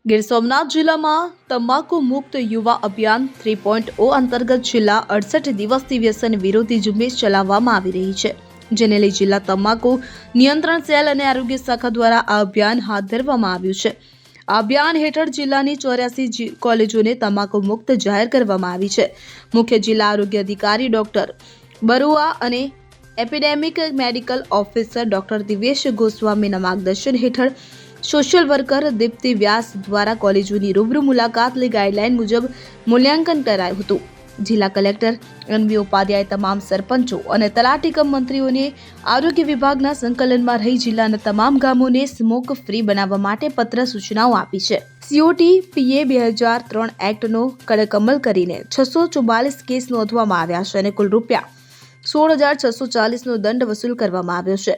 ગીર સોમનાથ જિલ્લામાં તમાકુ મુક્ત યુવા અભિયાન 3.0 અંતર્ગત છેલ્લા 68 દિવસથી વ્યસન વિરોધી ઝુંબેશ ચલાવવામાં આવી રહી છે, જેને લઈ જિલ્લા તમાકુ નિયંત્રણ સેલ અને આરોગ્ય શાખા દ્વારા આ અભિયાન હાથ ધરવામાં આવ્યું છે. આ અભિયાન હેઠળ જિલ્લાની 84 કોલેજોને તમાકુ મુક્ત જાહેર કરવામાં આવી છે. મુખ્ય જિલ્લા આરોગ્ય અધિકારી ડોક્ટર બરુઆ અને epidemic medical officer doctor Divesh ગોસ્વામીના માર્ગદર્શન હેઠળ સોશિયલ વર્કર દીપ્તિ વ્યાસ દ્વારા કોલેજોની રૂબરૂ મુલાકાત લઈ ગાઈડલાઈન મુજબ મૂલ્યાંકન કરાયું હતું. જિલ્લા કલેક્ટર એનબી ઉપાધ્યાય તમામ સરપંચો અને તલાટી કમ મંત્રીઓને આરોગ્ય વિભાગના સંકલનમાં રહી જિલ્લાના તમામ ગામોને સ્મોક ફ્રી બનાવવા માટે પત્ર સૂચનાઓ આપી છે. સીઓટી પીએ 2003 એક્ટનો કડક અમલ કરીને 644 કેસ નોંધવામાં આવ્યા છે અને કુલ રૂપિયા 16,640નો દંડ વસૂલ કરવામાં આવ્યો છે.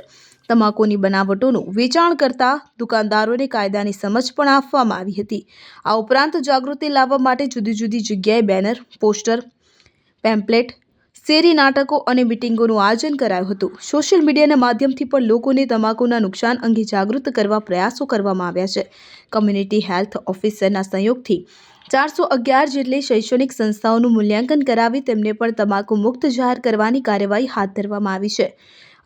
તમાકુની બનાવટોનું વેચાણ કરતા દુકાનદારોને કાયદાની સમજ પણ આપવામાં આવી હતી. આ ઉપરાંત જાગૃતિ લાવવા માટે જુદી જુદી જગ્યાએ બેનર, પોસ્ટર, પેમ્પલેટ, શેરી નાટકો અને મિટિંગોનું આયોજન કરાયું હતું. સોશિયલ મીડિયાના માધ્યમથી પણ લોકોને તમાકુના નુકસાન અંગે જાગૃત કરવા પ્રયાસો કરવામાં આવ્યા છે. કમ્યુનિટી હેલ્થ ઓફિસરના સહયોગથી 411 જેટલી શૈક્ષણિક સંસ્થાઓનું મૂલ્યાંકન કરાવી તેમને પણ તમાકુ મુક્ત જાહેર કરવાની કાર્યવાહી હાથ ધરવામાં આવી છે.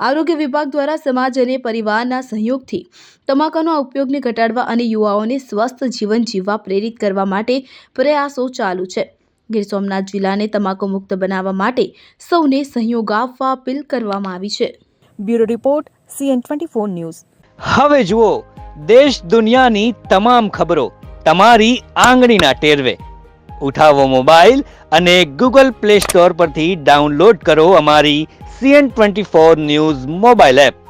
આરોગ્ય વિભાગ દ્વારા સમાજ અને પરિવારના સહયોગથી તમાકુના ઉપયોગને ઘટાડવા અને યુવાઓને સ્વસ્થ જીવન જીવવા પ્રેરિત કરવા માટે પ્રયાસો ચાલુ છે. ગીર સોમનાથ જિલ્લાને તમાકુ મુક્ત બનાવવા માટે સૌને સહયોગ આપવા અપીલ કરવામાં આવી છે. Bureau report CN24 news. હવે જુઓ દેશ દુનિયાની તમામ ખબરો તમારી આંગળીના ટેરવે. ઉઠાવો મોબાઈલ અને Google Play Store પરથી ડાઉનલોડ કરો અમારી CN24 ન્યૂઝ મોબાઈલ એપ.